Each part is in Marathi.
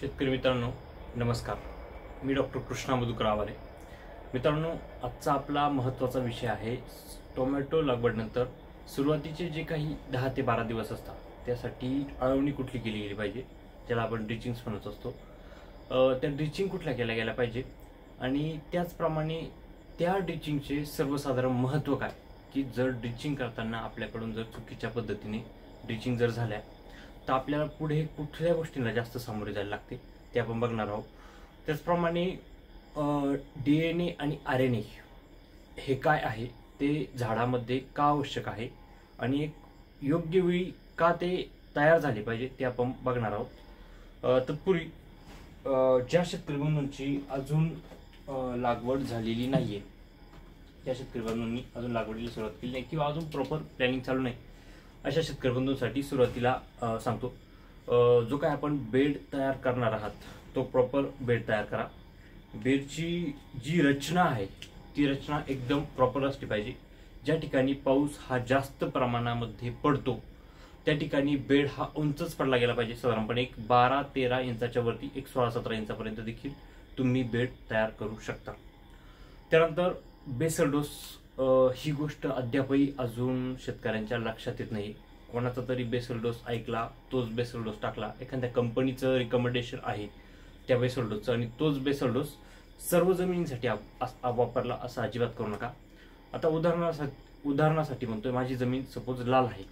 शेतकरी मित्रांनो, नमस्कार. मी डॉक्टर कृष्णा मधुकर आवारे. मित्रांनो, आजचा आपला महत्त्वाचा विषय आहे टोमॅटो लागवडनंतर सुरुवातीचे जे काही 10 ते 12 दिवस असतात त्यासाठी अळवणी कुठली केली गेली पाहिजे, ज्याला आपण ड्रिचिंग्स म्हणत असतो. त्या ड्रिचिंग कुठल्या केल्या गेल्या पाहिजे आणि त्याचप्रमाणे त्या ड्रिचिंगचे सर्वसाधारण महत्त्व काय, की जर ड्रिचिंग करताना आपल्याकडून जर चुकीच्या पद्धतीने ड्रिचिंग जर झाल्या तर आपल्याला पुढे कुठल्या गोष्टींना जास्त सामोरे जायला लागते ते आपण बघणार आहोत. त्याचप्रमाणे DNA आणि RNA हे काय आहे, ते झाडामध्ये का आवश्यक आहे आणि एक योग्य वेळी का ते तयार झाले पाहिजे ते आपण बघणार आहोत. तत्पूर्वी ज्या शेतकरी बंधूंची अजून लागवड झालेली नाहीये, त्या शेतकरी बंधूंनी अजून लागवडीला सुरुवात केली नाही किंवा अजून प्रॉपर प्लॅनिंग चालू नाही, अशा शेतकरी बंधूंसाठी सुरुवातीला सांगतो, जो काय आपण बेड तयार करणार आहात तो प्रॉपर बेड तयार करा. बेडची जी रचना आहे ती रचना एकदम प्रॉपर असली पाहिजे. ज्या ठिकाणी पाऊस हा जास्त प्रमाणामध्ये पडतो त्या ठिकाणी बेड हा उंचच पडला गेला पाहिजे. साधारणपणे एक 12-13 इंचाच्या वरती, एक 16-17 इंचापर्यंत देखील तुम्ही बेड तयार करू शकता. त्यानंतर बेसल डोस, ही गोष्ट अद्यापही अजून शेतकऱ्यांच्या लक्षात येत नाही. कोणाचा तरी बेसल डोस ऐकला, तोच बेसल डोस टाकला. एखाद्या कंपनीचं रिकमेंडेशन आहे त्या बेसल डोसचं आणि तोच बेसल डोस सर्व जमिनींसाठी वापरला असं अजिबात करू नका. आता उदाहरणासाठी म्हणतोय, माझी जमीन सपोज लाल आहे,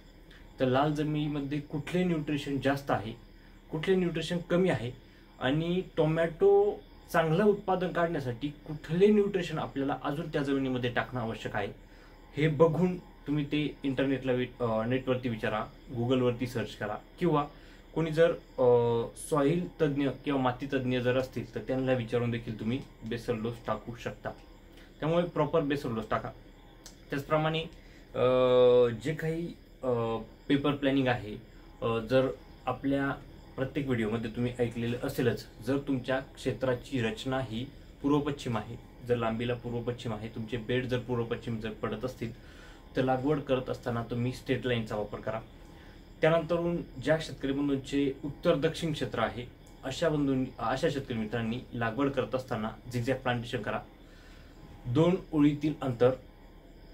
तर लाल जमिनीमध्ये कुठले न्यूट्रिशन जास्त आहे, कुठले न्यूट्रिशन कमी आहे आणि टोमॅटो चांगलं उत्पादन काढण्यासाठी कुठले न्यूट्रिशन आपल्याला अजून त्या जमिनीमध्ये टाकणं आवश्यक आहे, हे बघून तुम्ही ते इंटरनेटला नेटवरती विचारा, गुगलवरती सर्च करा किंवा कोणी जर सॉईल तज्ज्ञ किंवा माती तज्ज्ञ जर असतील तर त्यांना विचारून देखील तुम्ही बेसल डोस टाकू शकता. त्यामुळे प्रॉपर बेसल डोस टाका. त्याचप्रमाणे जे काही पेपर प्लॅनिंग आहे, जर आपल्या प्रत्येक व्हिडिओमध्ये तुम्ही ऐकलेलं असेलच, जर तुमच्या क्षेत्राची रचना ही पूर्व पश्चिम आहे, जर लांबीला पूर्व पश्चिम आहे, तुमचे बेड जर पूर्व पश्चिम जर पडत असतील तर लागवड करत असताना तुम्ही स्ट्रेट लाईनचा वापर करा. त्यानंतरून ज्या शेतकरी बंधूंचे उत्तर दक्षिण क्षेत्र आहे अशा शेतकरी मित्रांनी लागवड करत असताना झिगझॅग प्लांटेशन करा. 2 ओळीतील अंतर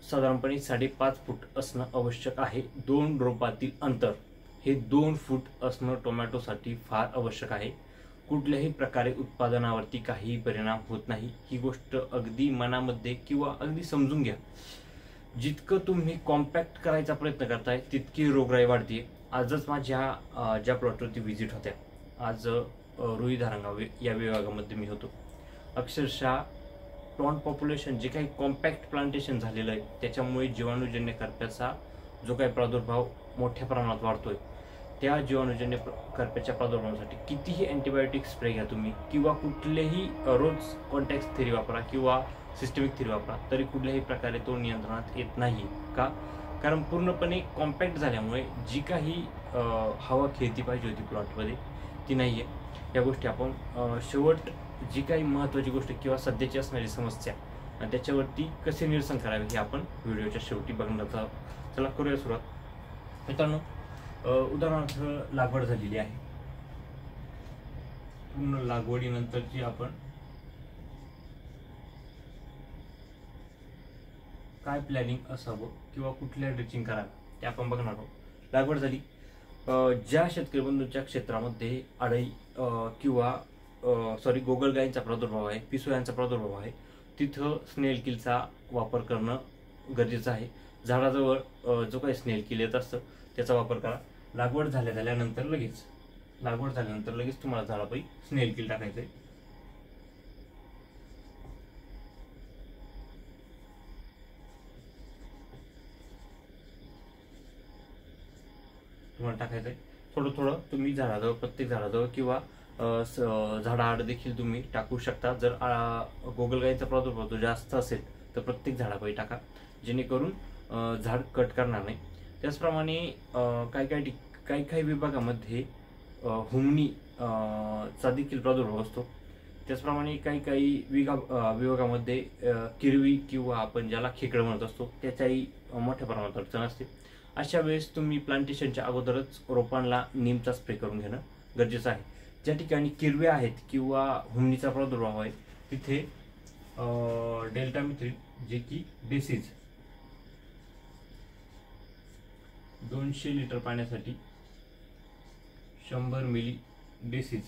साधारणपणे 5.5 फूट असणं आवश्यक आहे. 2 रोपातील अंतर हे 2 फूट असणं टोमॅटोसाठी फार आवश्यक आहे. कुठल्याही प्रकारे उत्पादनावरती काही परिणाम होत नाही. ही गोष्ट अगदी मनामध्ये किंवा अगदी समजून घ्या. जितकं तुम्ही कॉम्पॅक्ट करायचा प्रयत्न करताय तितकी रोगराई वाढते. आजच माझ्या ज्या प्लॉटवरती व्हिजिट होत्या, आज रुई धारणगाव या विभागामध्ये मी होतो, अक्षरशः प्लांट पॉप्युलेशन जे काही कॉम्पॅक्ट प्लांटेशन झालेलं आहे त्याच्यामुळे जीवाणूजन्य करप्याचा जो काही प्रादुर्भाव मोठ्या प्रमाणात वाढतोय, त्या जीवाणूजन्य करप्याच्या प्रादुर्भावासाठी कितीही अँटीबायोटिक स्प्रे घ्या तुम्ही किंवा कुठलेही रोज कॉन्टॅक्ट थेरी वापरा किंवा सिस्टमिक थेरी वापरा, तरी कुठल्याही प्रकारे तो नियंत्रणात येत नाही. का? कारण पूर्णपणे कॉम्पॅक्ट झाल्यामुळे जी काही हवा खेळती पाहिजे होती प्लॉटमध्ये ती नाही आहे. या गोष्टी आपण शेवट जी काही महत्त्वाची गोष्ट किंवा सध्याची असणारी समस्या आणि त्याच्यावरती कसे निरसन करावे हे आपण व्हिडिओच्या शेवटी बघण्यात आहोत. चला करूया सुरुवात. मित्रांनो, उदाहरणार्थ लागवड झालेली आहे. पूर्ण लागवडीनंतरची आपण काय प्लॅनिंग असावं किंवा कुठल्या ड्रिचिंग करावं ते आपण बघणार आहोत. लागवड झाली. ज्या शेतकरी बंधूंच्या क्षेत्रामध्ये अळई किंवा गोगलगायींचा प्रादुर्भाव आहे, पिसोयांचा प्रादुर्भाव आहे, तिथं स्नेल किलचा वापर करणं गरजेचं आहे. झाडाजवळ जो काही स्नेल किल येत असतं त्याचा वापर करा. लागवड झाल्यानंतर लगेच तुम्हाला झाडापायी स्नेल किल टाकायचं आहे. तुम्हाला टाकायचं आहे. थोडं तुम्ही झाडाजवळ, प्रत्येक झाडाजवळ किंवा झाडाआड देखील तुम्ही टाकू शकता. जर गोगलगायीचा प्रादुर्भाव तो जास्त असेल तर प्रत्येक झाडापायी टाका, जेणेकरून झाड कट करणार नाही. त्याचप्रमाणे काही विभागामध्ये हुमणी चा देखील प्रादुर्भाव असतो. त्याचप्रमाणे काही विभागामध्ये किरवी किंवा आपण ज्याला खेकडं म्हणत असतो त्याच्याही मोठ्या प्रमाणात अडचण असते. अशा वेळेस तुम्ही प्लांटेशनच्या अगोदरच रोपांना नीमचा स्प्रे करून घेणं गरजेचं आहे. ज्या ठिकाणी किरव्या आहेत किंवा हुमणीचा प्रादुर्भाव आहे तिथे डेल्टामिथ्रिन जे की डिसीज 200 लिटर पाण्यासाठी 100 मिली डिसीज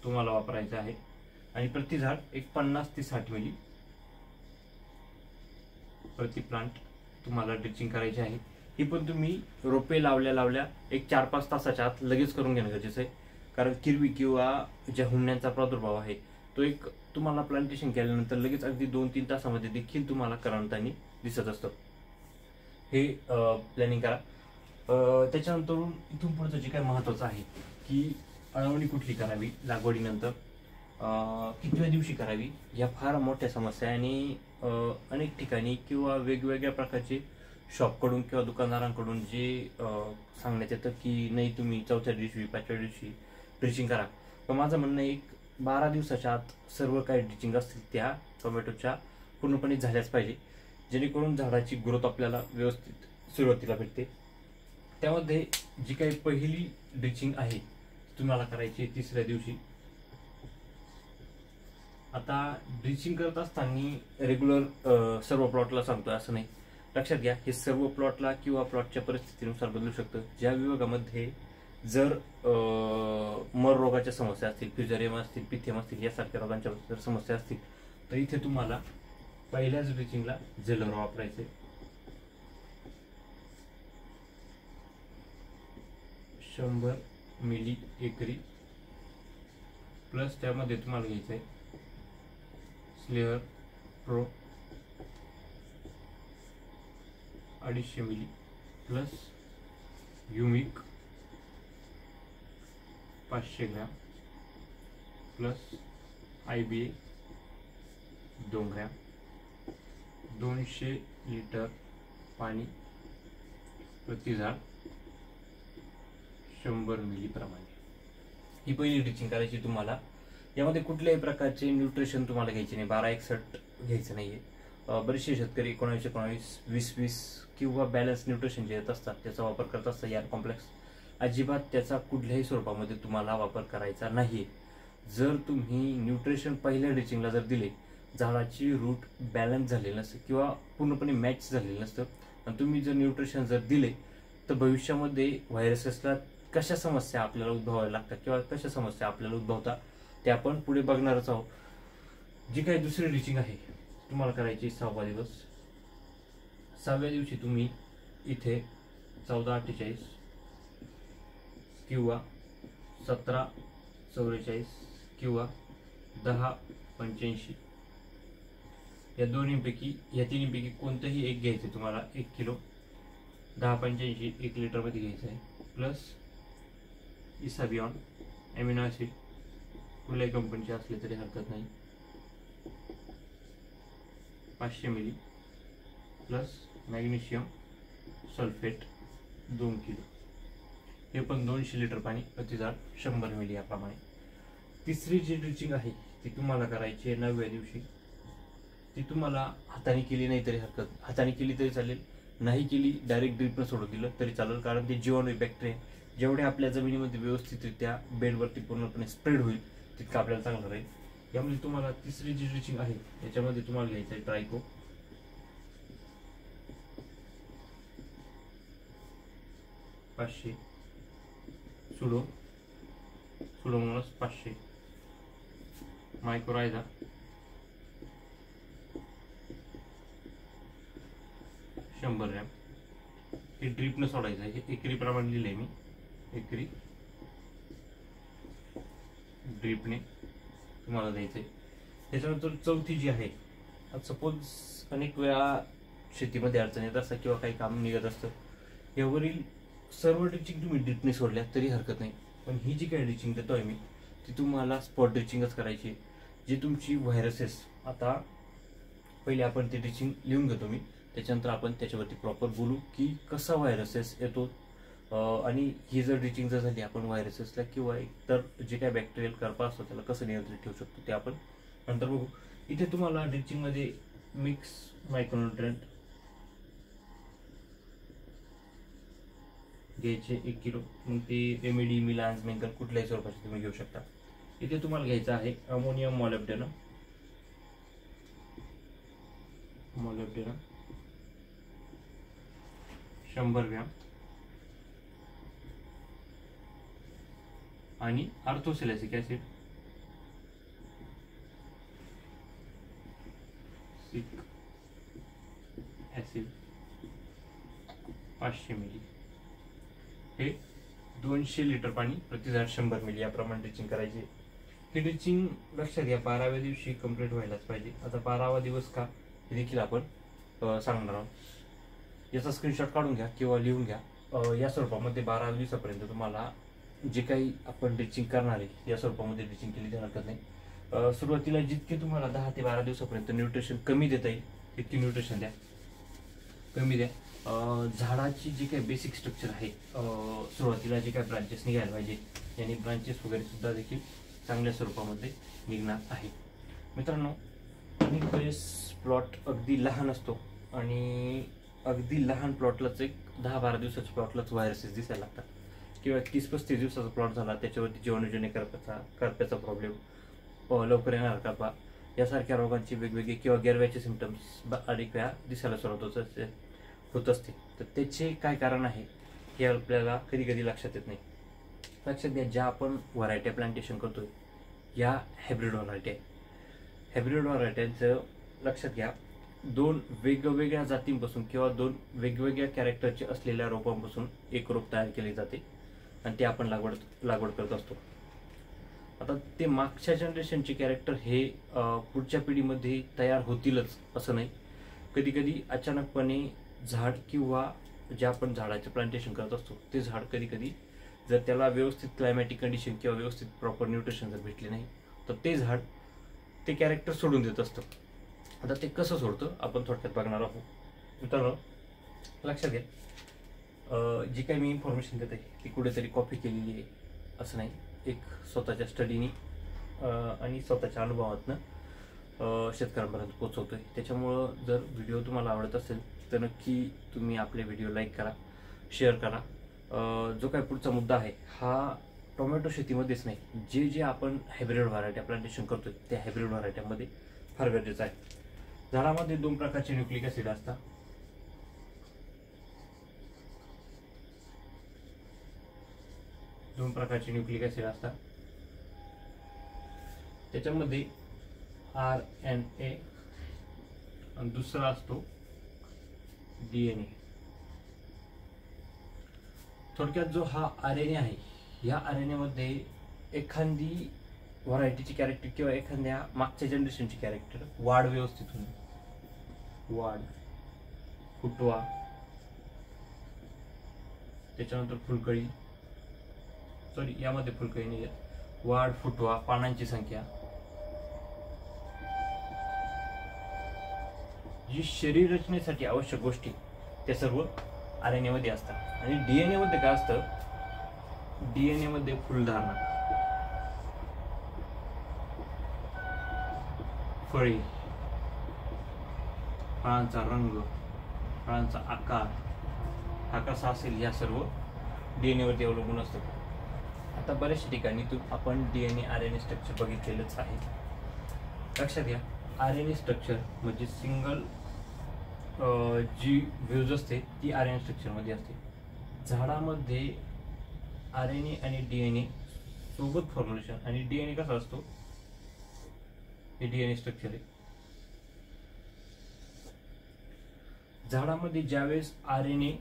तुम्हाला वापरायचं आहे आणि प्रति झाड एक 50 ते 60 मिली प्रति प्लांट तुम्हाला ड्रिचिंग करायची आहे। ही पण तुम्ही रोपे लावल्या एक 4-5 तासाच्या आत लगेच करून घेणं गरजेचं आहे, कारण किरवी किंवा ज्या हुमण्यांचा प्रादुर्भाव आहे तो एक तुम्हाला प्लांटेशन केल्यानंतर लगेच अगदी 2-3 तासामध्ये देखील तुम्हाला करंटानी दिसत असतं। हे प्लॅनिंग करा। त्याच्यानंतर इथून पुढचं जे काय महत्त्वाचं आहे की अळवणी कुठली करावी, लागवडीनंतर कितव्या दिवशी करावी, या फार मोठ्या समस्या आणि अनेक ठिकाणी किंवा वेगवेगळ्या प्रकारचे शॉपकडून किंवा दुकानदारांकडून जे सांगण्यात येतं की नाही तुम्ही 4थ्या दिवशी 5व्या दिवशी ड्रिचिंग करा, पण माझं म्हणणं एक 12 दिवसाच्या आत सर्व काही ड्रिचिंग असतील त्या टोमॅटोच्या पूर्णपणे झाल्याच पाहिजे, जेणेकरून झाडाची ग्रोथ आपल्याला व्यवस्थित सुरुवातीला भेटते। त्यामध्ये जी काही पहिली ड्रिचिंग आहे तुम्हाला करायची 3ऱ्या दिवशी। आता ड्रिचिंग करत असताना रेग्युलर सर्व प्लॉटला सांगतोय असं नाही, लक्षात घ्या हे सर्व प्लॉटला किंवा प्लॉटच्या परिस्थितीनुसार बदलू शकतं। ज्या विभागामध्ये जर मर रोगाच्या समस्या असतील, फ्युजेरियम असतील, पिथियम असतील यासारख्या रोगांच्या जर समस्या असतील तर इथे तुम्हाला पहिल्याच ड्रिचिंगला झेलर वापरायचे। 100 मिली एकरी प्लस त्यामध्ये तुम्हाला घ्यायचं आहे स्लेअर प्रो 250 मिली प्लस युमिक 500 gram plus IBA 2 gram 200 litre पाणी प्रति झाड 100 मिली प्रमाणे। ही पहिली ड्रिचिंग करायची तुम्हाला। यामध्ये कुठल्याही प्रकारचे न्यूट्रिशन तुम्हाला घ्यायचे नाही, 12-61 घ्यायचं नाहीये। बरेचसे शेतकरी 19-19, 20-20 किंवा बॅलन्स न्यूट्रिशन जे येत असतात त्याचा वापर करत असतात। यार कॉम्प्लेक्स अजिबात त्याचा कुठल्याही स्वरूपामध्ये तुम्हाला वापर करायचा नाही। जर तुम्ही न्यूट्रिशन पहिल्या ड्रिचिंगला जर दिले, झाडाची रूट बॅलन्स झालेली नसते किंवा पूर्णपणे मॅच झालेली नसतं आणि तुम्ही जर न्यूट्रिशन जर दिले तर भविष्यामध्ये व्हायरसेसला कशा समस्या आपल्याला उद्भवायला लागतात किंवा कशा समस्या आपल्याला उद्भवतात ते आपण पुढे बघणारच आहोत। जी काही दुसरी ड्रिचिंग आहे तुम्हाला करायची 6वा दिवस। 6व्या दिवशी तुम्ही इथे 14-48 किंवा 17-44 किंवा 10-85 या तिन्हीपैकी कोणतंही एक घ्यायचं तुम्हाला। 1 किलो 10-85 1 लिटरमध्ये घ्यायचं आहे प्लस इसाबिऑन अमिनो ॲसिड कुठल्याही कंपनीचे असले तरी हरकत नाही 500 milli plus magnesium sulphate 2 kilo, हे पण 200 लिटर पाणी प्रति झाड 100 मिली याप्रमाणे। तिसरी जी ड्रिचिंग आहे ती तुम्हाला करायची आहे 9व्या दिवशी। ती तुम्हाला हाताने केली नाही तरी हरकत, हाताने केली तरी चालेल, नाही केली डायरेक्ट ड्रिपनं सोडून दिलं तरी चालेल, कारण ते जीवाणू बॅक्टेरिया जेवढे आपल्या जमिनीमध्ये व्यवस्थितरित्या बेडवरती पूर्णपणे स्प्रेड होईल तितकं आपल्याला चांगलं राहील। यामध्ये तुम्हाला तिसरी जी ड्रिचिंग आहे याच्यामध्ये तुम्हाला घ्यायचं आहे ट्रायको 500, सुडोमोनास 500, मायक्रोरायझा 100 ग्रॅम। हे ड्रिपनं सोडायचं आहे, हे एकरी प्रमाणे लिहिले मी, एकरी ड्रिपने तुम्हाला द्यायचं आहे। त्याच्यानंतर चौथी जी आहे, सपोज अनेक वेळा शेतीमध्ये अडचण येत असतात किंवा काही काम निघत असतं, यावरील सर्व ड्रिचिंग तुम्ही ड्रिपने सोडल्या तरी हरकत नाही, पण ही जी काही ड्रिचिंग देतोय मी ती तुम्हाला स्पॉट ड्रिचिंगच करायची। जी तुमची व्हायरसेस, आता पहिले आपण ते ड्रिचिंग लिहून घेतो मी, त्याच्यानंतर आपण त्याच्यावरती प्रॉपर बोलू की कसा व्हायरसेस येतो आणि ही जर ड्रिचिंग जर झाली आपण व्हायरसेसला किंवा इतर जे काही बॅक्टेरियल करपा असतो त्याला कसं नियंत्रित ठेवू शकतो ते आपण नंतर बघू। इथे तुम्हाला ड्रिचिंगमध्ये मिक्स मायक्रोन्यूट्रिएंट घ्यायचे 1 किलो. मग ते रेमेडी, मिलान्स, मेंकल कुठल्याही स्वरूपाचे तुम्ही घेऊ शकता. इथे तुम्हाला घ्यायचं आहे अमोनियम मॉलिब्डेनम. 100 ग्रॅम आणि ऑर्थोसॅलिसिक ऍसिड 500 मिली. हे 200 लिटर पाणी प्रति झाड 100 मिली याप्रमाणे ड्रिचिंग करायची. ही ड्रिचिंग लक्षात घ्या 12व्या दिवशी कंप्लीट व्हायलाच पाहिजे. आता 12वा दिवस का हे देखील आपण सांगणार आहोत. याचा स्क्रीनशॉट काढून घ्या किंवा लिहून घ्या. या स्वरूपामध्ये 12व्या दिवसापर्यंत तुम्हाला जे काही आपण ड्रिचिंग करणार आहे या स्वरूपामध्ये ड्रिचिंग केली तर हरकत नाही. सुरुवातीला जितके तुम्हाला 10 ते 12 दिवसापर्यंत न्यूट्रिशन कमी देता येईल तितकी न्यूट्रिशन द्या, कमी द्या. झाडाची जी काही बेसिक स्ट्रक्चर आहे, सुरुवातीला जे काही ब्रांचेस निघायला पाहिजे यांनी ब्रांचेस वगैरे सुद्धा देखील चांगल्या स्वरूपामध्ये निघणार आहे. मित्रांनो, अनेक वेळेस प्लॉट अगदी लहान असतो आणि अगदी लहान प्लॉटलाच एक 10-12 दिवसाच्या प्लॉटलाच व्हायरसेस दिसायला लागतात किंवा 30-35 दिवसाचा प्लॉट झाला त्याच्यावरती जीवाणूजन्य करप्याचा प्रॉब्लेम, लवकर येणार करपा यासारख्या रोगांची वेगवेगळे किंवा गेरव्याचे सिम्पटम्स अनेक वेळा दिसायला सुरुवात होत असते. तर त्याचे काय कारण आहे हे आपल्याला कधी कधी लक्षात येत नाही. लक्षात घ्या, ज्या आपण व्हरायट्या प्लांटेशन करतोय या हायब्रिड व्हरायटी आहे. हायब्रिड व्हरायट्यांचं लक्षात घ्या 2 वेगवेगळ्या जातींपासून किंवा 2 वेगवेगळ्या कॅरेक्टरचे असलेल्या रोपांपासून एक रोप तयार केले जाते आणि ते आपण लागवड करत असतो. आता ते मागच्या जनरेशनचे कॅरेक्टर हे पुढच्या पिढीमध्ये तयार होतीलच असं नाही. कधी कधी अचानकपणे झाड किंवा जे आपण झाडाचे प्लांटेशन करत असतो ते झाड कधी कधी जर त्याला व्यवस्थित क्लायमॅटिक कंडिशन किंवा व्यवस्थित प्रॉपर न्यूट्रिशन जर भेटले नाही तर ते झाड ते कॅरेक्टर सोडून देत असतं. आता ते कसं सोडतं आपण थोडक्यात बघणार आहोत. मित्रांनो, लक्षात घ्या, जी काही मी इन्फॉर्मेशन देते ती कुठेतरी कॉपी केलेली आहे असं नाही. एक स्वतःच्या स्टडीनी आणि स्वतःच्या अनुभवातनं शेतकऱ्यांपर्यंत पोहोचवतोय. त्याच्यामुळं जर व्हिडिओ तुम्हाला आवडत असेल तर नक्की तुम्ही आपले व्हिडिओ लाईक करा, शेअर करा. जो काही पुढचा मुद्दा आहे हा टोमॅटो शेतीमध्येच नाही, जे जे आपण हायब्रिड व्हरायटी प्लांटेशन करतोय त्या हायब्रिड व्हरायट्यांमध्ये फार गरजेचं आहे. झाडामध्ये 2 प्रकारचे न्यूक्लिक ऍसिड असतात. त्याच्यामध्ये RNA आणि दुसरा असतो DNA. थोडक्यात जो हा RNA आहे या RNA मध्ये एखादी व्हरायटीची कॅरेक्टर किंवा एखाद्या मागच्या जनरेशनची कॅरेक्टर वाढ व्यवस्थित होणे, वाढ, फुटवा, त्याच्यानंतर फुलकळी, यामध्ये फुलकळी नाही आहेत, वाढ, फुटवा, पानांची संख्या, जी शरीर रचनेसाठी आवश्यक गोष्टी त्या सर्व RNA मध्ये असतात. आणि DNA मध्ये काय असतं, DNA मध्ये फुलधारणा, फळे, फळांचा रंग, फळांचा आकार हा कसा असेल या सर्व DNA वरती अवलंबून असतं. आता बऱ्याचशा ठिकाणी आपण DNA RNA स्ट्रक्चर बघितलेलंच आहे. लक्षात घ्या, RNA स्ट्रक्चर म्हणजे सिंगल जी व्ह्यूज असते ती RNA स्ट्रक्चर मध्ये असते. झाडामध्ये RNA आणि DNA सोबत फॉर्म्युलेशन, आणि DNA कसा असतो, हे DNA स्ट्रक्चर आहे. झाडामध्ये ज्यावेळेस RNA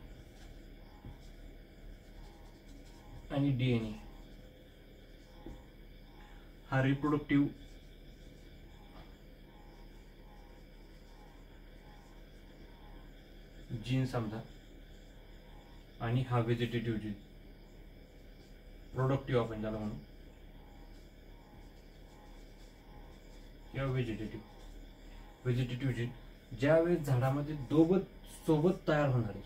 आणि DNA हा रिप्रोडक्टिव्ह जीन समजा आणि हा व्हेजिटेटिव्ह जीन, प्रोडक्टिव्ह आपण त्याला म्हणू किंवा व्हेजिटेटिव्ह जीन ज्यावेळेस झाडामध्ये सोबत तयार होणार आहे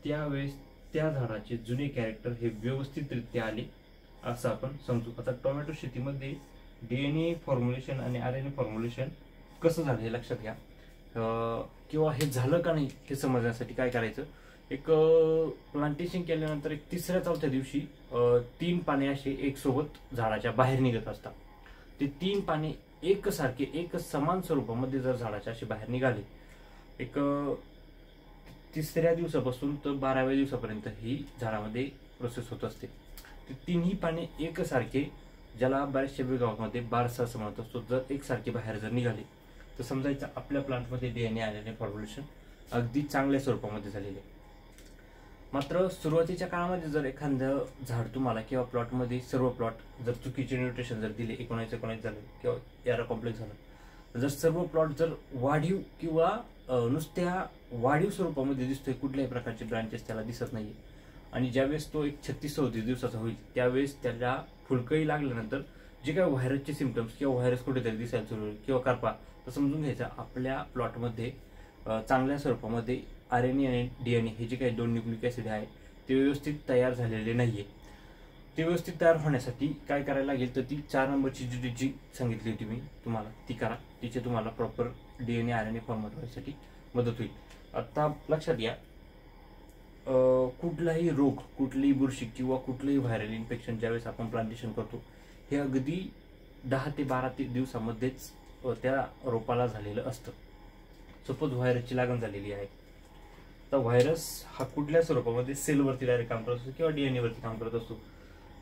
त्यावेळेस त्या झाडाचे जुने कॅरेक्टर हे व्यवस्थितरित्या आले असं आपण समजू. आता टोमॅटो शेतीमध्ये DNA फॉर्म्युलेशन आणि RNA फॉर्म्युलेशन कसं झालं हे लक्षात घ्या, किंवा हे झालं का नाही हे समजण्यासाठी काय करायचं, एक प्लांटेशन केल्यानंतर एक तिसऱ्या चौथ्या दिवशी 3 पाने असे एक सोबत झाडाच्या बाहेर निघत असतात. ते 3 पाने एकसारखे एक समान स्वरूपामध्ये जर झाडाच्या असे बाहेर निघाले, एक तिसऱ्या दिवसापासून तर 12व्या दिवसापर्यंत ही झाडामध्ये प्रोसेस होत असते. ते तिन्ही पाने एकसारखे, ज्याला बऱ्याचशा विभागामध्ये बारसा असं म्हणत असतो, जर एकसारखे बाहेर जर निघाले तर समजायचं आपल्या प्लांटमध्ये DNA आल्याने फॉर्म्युलेशन अगदी चांगल्या स्वरूपामध्ये झालेले. मात्र सुरुवातीच्या काळामध्ये जर एखादं झाड तुम्हाला किंवा प्लॉटमध्ये सर्व प्लॉट जर चुकीचे न्यूट्रिशन जर दिले, 19-19 झालं किंवा 11 कॉम्प्लेक्स झालं, जर सर्व प्लॉट जर वाढीव किंवा नुसत्या वाढीव स्वरूपामध्ये दिसतोय, कुठल्याही प्रकारचे ब्रांचेस त्याला दिसत नाहीये, आणि ज्यावेळेस तो एक 36-37 दिवसाचा होईल त्यावेळेस त्याला फुलकळी लागल्यानंतर जे काही व्हायरसचे सिम्पटम्स किंवा व्हायरस कुठेतरी दिसायला सुरू होईल किंवा करपा, तर समजून घ्यायचा आपल्या प्लॉटमध्ये चांगल्या स्वरूपामध्ये RNA आणि DNA हे जे काही 2 न्यूक्लिक ॲसिड आहे ते व्यवस्थित तयार झालेले नाहीये. ते व्यवस्थित तयार होण्यासाठी काय करायला लागेल, तर ती 4 नंबरची जी सांगितली होती मी तुम्हाला ती करा. तिचे तुम्हाला प्रॉपर DNA RNA फॉर्मॅट व्हायसाठी मदत होईल. आता लक्षात घ्या, कुठलाही रोग, कुठलीही बुरशी किंवा कुठलंही व्हायरल इन्फेक्शन ज्यावेळेस आपण प्लांटेशन करतो, हे अगदी 10 ते 12 दिवसामध्येच त्या रोपाला झालेलं असतं. सपोज व्हायरसची लागण झालेली आहे, तर व्हायरस हा कुठल्या स्वरूपामध्ये सेलवरती डायरेक्ट काम करत असतो किंवा DNA वरती काम करत असतो.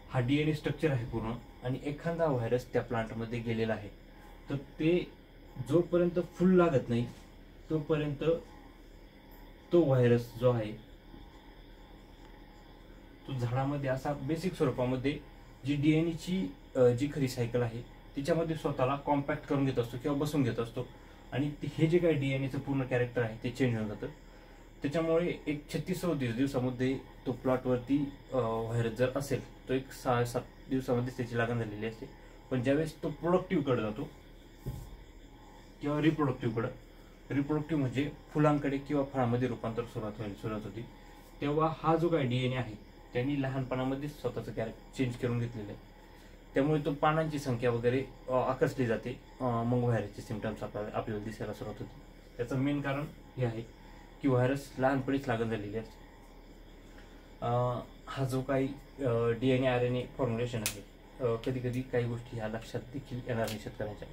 हा DNA स्ट्रक्चर आहे पूर्ण, आणि एखादा व्हायरस त्या प्लांटमध्ये गेलेला आहे, तर ते जोपर्यंत फुल लागत नाही तोपर्यंत तो व्हायरस जो आहे तो झाडामध्ये असा बेसिक स्वरूपामध्ये जी DNA जी खरी सायकल आहे तिच्यामध्ये स्वतःला कॉम्पॅक्ट करून घेत असतो किंवा बसून घेत असतो, आणि हे जे काही DNAचं पूर्ण कॅरेक्टर आहे ते चेंज होऊन जातं. त्याच्यामुळे एक 36-37 दिवसामध्ये तो प्लॉटवरती व्हायरस जर असेल तो एक 6-7 दिवसामध्ये त्याची लागण झालेली असते. पण ज्यावेळेस तो प्रोडक्टिव्हकडे जातो किंवा रिप्रोडक्टिव्ह म्हणजे फुलांकडे किंवा फळामध्ये रूपांतर सुरुवात होती, तेव्हा हा जो काही DNA आहे त्यांनी लहानपणामध्ये स्वतःचं कॅरेक्टर चेंज करून घेतलेलं आहे. त्यामुळे तो पानांची संख्या वगैरे आकसली जाते, मग व्हायरसचे सिम्पटम्स आपल्याला दिसायला सुरुवात होते. त्याचं मेन कारण हे आहे की व्हायरस लहानपणीच लागण झालेली असते. हा जो काही DNA RNA फॉर्म्युलेशन आहे, कधी कधी काही गोष्टी ह्या लक्षात देखील येणार नाही शेतकऱ्यांच्या.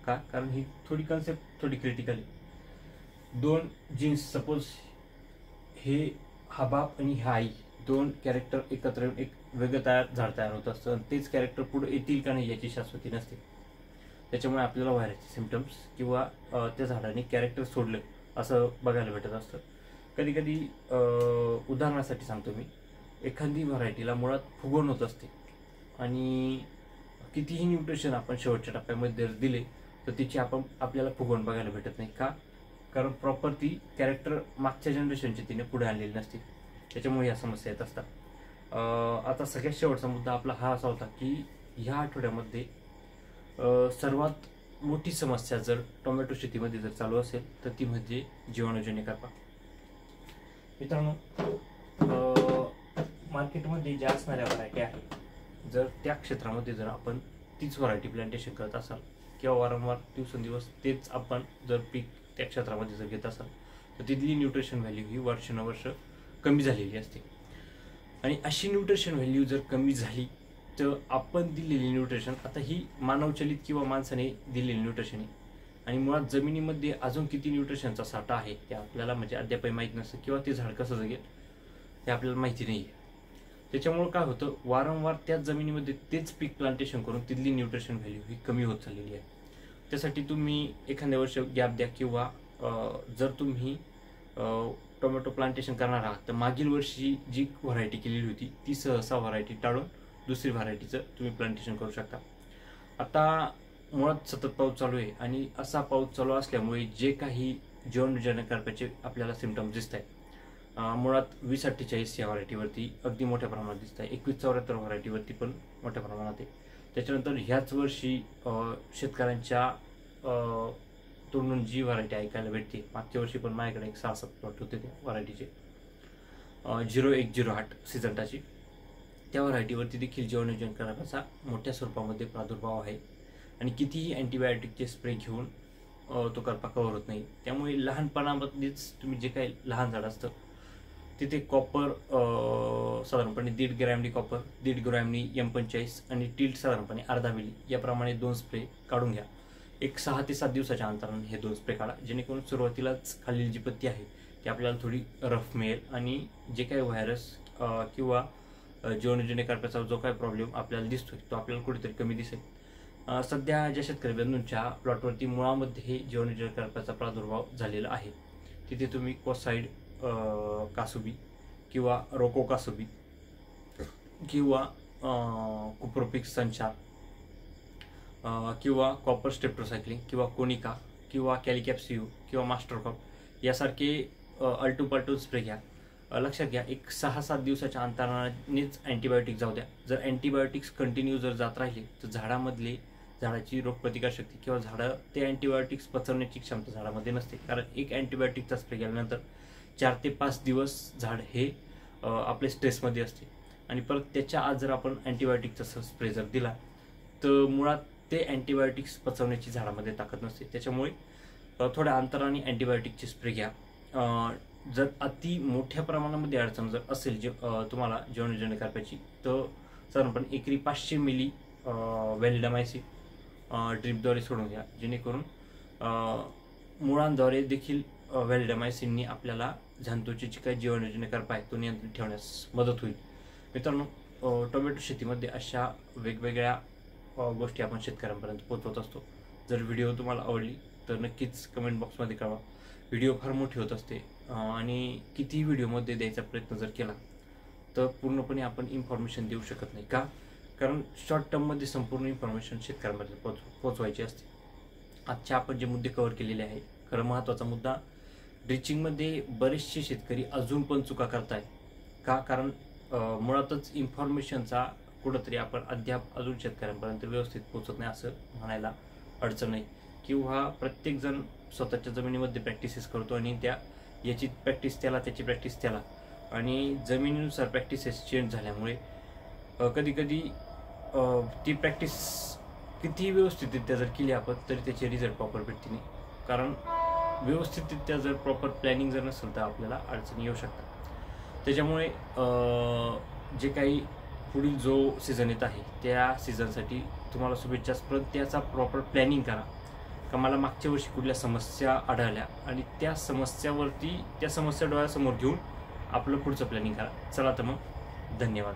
का? कारण ही थोडी कन्सेप्ट थोडी क्रिटिकल आहे. 2 जीन्स, सपोज हा बाप आणि हा आई, 2 कॅरेक्टर एकत्र येऊन एक वेगळं झाड तयार होत असतं, आणि तेच कॅरेक्टर पुढे येतील का नाही याची शाश्वती नसते. त्याच्यामुळे आपल्याला व्हायरसचे सिम्पटम्स किंवा त्या झाडाने कॅरेक्टर सोडलं असं बघायला भेटत असतं. कधी कधी उदाहरणासाठी सांगतो मी, एखादी व्हरायटीला मुळात फुगवण होत असते, आणि कितीही न्यूट्रिशन आपण शेवटच्या टप्प्यामध्ये दिले तर तिची आपल्याला फुगवण बघायला भेटत नाही. का? कारण प्रॉपर ती कॅरेक्टर मागच्या जनरेशनची तिने पुढे आणलेली नसते. त्याच्यामुळे या समस्या येत असतात. आता सगळ्यात शेवटचा मुद्दा आपला हा असा होता की ह्या आठवड्यामध्ये सर्वात मोठी समस्या जर टोमॅटो शेतीमध्ये जर चालू असेल तर ती म्हणजे जीवाणूजन्य करपा. मित्रांनो, मार्केटमध्ये ज्या असणाऱ्या व्हरायटी आहेत, जर त्या क्षेत्रामध्ये जर आपण तीच व्हरायटी प्लांटेशन करत असाल किंवा वारंवार दिवसेंदिवस तेच आपण जर पीक त्या क्षेत्रामध्ये जर घेत असाल तर तिथली न्यूट्रिशन व्हॅल्यू ही वर्षानुवर्ष कमी झालेली असते. आणि अशी न्यूट्रिशन व्हॅल्यू जर कमी झाली तर आपण दिलेली न्यूट्रिशन, आता ही मानवचलित किंवा माणसाने दिलेली न्यूट्रिशन आहे, आणि मुळात जमिनीमध्ये अजून किती न्यूट्रिशनचा साठा आहे ते आपल्याला म्हणजे अद्यापही माहीत नसतं, किंवा ते झाड कसं जगेल हे आपल्याला माहिती नाही आहे. त्याच्यामुळे काय होतं, वारंवार त्याच जमिनीमध्ये तेच पीक प्लांटेशन करून तिथली न्यूट्रिशन व्हॅल्यू ही कमी होत चाललेली आहे. त्यासाठी तुम्ही एखाद्या वर्ष गॅप द्या, किंवा जर तुम्ही टोमॅटो प्लांटेशन करणार आहात तर मागील वर्षी जी व्हरायटी केलेली होती ती सहसा व्हरायटी टाळून दुसरी व्हरायटीचं तुम्ही प्लांटेशन करू शकता. आता मुळात सतत पाऊस चालू आहे, आणि असा पाऊस चालू असल्यामुळे जे काही जीवाणूजन्य करपाचे आपल्याला सिम्पटम्स दिसत आहेत, मुळात 2048 या व्हरायटीवरती अगदी मोठ्या प्रमाणात दिसत आहे, 2174 व्हरायटीवरती पण मोठ्या प्रमाणात आहे. त्याच्यानंतर ह्याच वर्षी शेतकऱ्यांच्या तोडून जी व्हरायटी ऐकायला भेटते, मागच्या वर्षी पण माझ्याकडे एक 6-7 प्लॉट होते त्या व्हरायटीचे, 0108 सिजंटाची, त्या व्हरायटीवरती देखील जीवाणूजन्य करपाचा मोठ्या स्वरूपामध्ये प्रादुर्भाव आहे, आणि कितीही अँटीबायोटिकचे स्प्रे घेऊन तो करपा कव्हर होत नाही. त्यामुळे लहानपणामध्येच तुम्ही जे काही लहान झाड असतं तिथे कॉपर साधारणपणे 1.5 ग्रॅमनी कॉपर, 1.5 ग्रॅमनी M45 आणि टिल्ट साधारणपणे अर्धा मिली याप्रमाणे 2 स्प्रे काढून घ्या. एक 6 ते 7 दिवसाच्या अंतराने हे 2 स्प्रे काढा, जेणेकरून सुरुवातीलाच खालील जी पत्ती आहे ती आपल्याला थोडी रफ मिळेल आणि जे काही व्हायरस किंवा जीवाणूजन्य करप्याचा जो काही प्रॉब्लेम आपल्याला दिसतोय तो आपल्याला कुठेतरी कमी दिसेल. सध्या ज्या शेतकरी बंधूंच्या प्लॉटवरती मुळामध्ये हे जीवाणूजन्य करप्याचा प्रादुर्भाव झालेला आहे तिथे तुम्ही कोसाइड कासुबी किंवा रोको कासुबी किंवा कुप्रोपिक्स संचार किंवा कॉपर स्ट्रेप्टोसायक्लिन किंवा कोनिका किंवा कॅलिकॅप्सियू किंवा मास्टरकॉप यासारखे अल्टूपाल्टू स्प्रे घ्या. लक्षात घ्या, एक 6-7 दिवसाच्या अंतरानेच अँटीबायोटिक जाऊ द्या. जर अँटीबायोटिक्स कंटिन्यू जर जात राहिले तर झाडाची रोगप्रतिकारशक्ती किंवा झाडं ते अँटीबायोटिक्स पचवण्याची क्षमता झाडामध्ये नसते. कारण एक अँटीबायोटिकचा स्प्रे केल्यानंतर 4 ते 5 दिवस झाड हे आपले स्ट्रेसमध्ये असते आणि परत त्याच्या आज जर आपण अँटीबायोटिकचा स्प्रे जर दिला तर मुळात ते अँटीबायोटिक्स पचवण्याची झाडामध्ये ताकद नसते. त्याच्यामुळे थोड्या अंतराने अँटीबायोटिकचे स्प्रे घ्या. जर अति मोठ्या प्रमाणामध्ये अडचण जर असेल तुम्हाला जीवाणूजन्य करप्याची तर साधारणपणे एकरी 500 मिली व्हॅलिडामायसिन ड्रिपद्वारे सोडून घ्या, जेणेकरून मुळांद्वारे देखील व्हॅलिडामायसिननी आपल्याला जंतूची जी काही जीवाणूजन्य करपा आहे तो नियंत्रित ठेवण्यास मदत होईल. मित्रांनो, टोमॅटो शेतीमध्ये अशा वेगवेगळ्या गोष्टी आपण शेतकऱ्यांपर्यंत पोहोचवत असतो. जर व्हिडिओ तुम्हाला आवडली तर नक्कीच कमेंट बॉक्समध्ये कळवा. व्हिडिओ फार मोठी होत असते आणि कितीही व्हिडिओमध्ये द्यायचा प्रयत्न जर केला तर पूर्णपणे आपण इन्फॉर्मेशन देऊ शकत नाही. का? कारण शॉर्ट टर्ममध्ये संपूर्ण इन्फॉर्मेशन शेतकऱ्यांमध्ये पोचवायची असते. आजचे आपण जे मुद्दे कव्हर केलेले आहे, खरं महत्त्वाचा मुद्दा, ड्रिचिंगमध्ये बरेचसे शेतकरी अजून पण चुका करताय. का? कारण मुळातच इन्फॉर्मेशनचा कुठंतरी आपण अद्याप अजून शेतकऱ्यांपर्यंत व्यवस्थित पोचत नाही असं म्हणायला अडचण नाही. किंवा प्रत्येकजण स्वतःच्या जमिनीमध्ये प्रॅक्टिसेस करतो आणि याची प्रॅक्टिस त्याला, त्याची प्रॅक्टिस त्याला, आणि जमिनीनुसार प्रॅक्टिसेस चेंज झाल्यामुळे कधीकधी ती प्रॅक्टिस कितीही व्यवस्थितरित्या जर केली आपण तरी त्याचे रिझल्ट प्रॉपर भेटते नाही. कारण व्यवस्थितरित्या जर प्रॉपर प्लॅनिंग जर नसेल तर आपल्याला अडचणी येऊ शकतात. त्याच्यामुळे जे काही पुढील जो सीझन येत आहे त्या सीझनसाठी तुम्हाला शुभेच्छाच, पण त्याचा प्रॉपर प्लॅनिंग करा. का मला मागच्या वर्षी कुठल्या समस्या आढळल्या आणि त्या समस्या डोळ्यासमोर घेऊन आपलं पुढचं प्लॅनिंग करा. चला तर मग, धन्यवाद.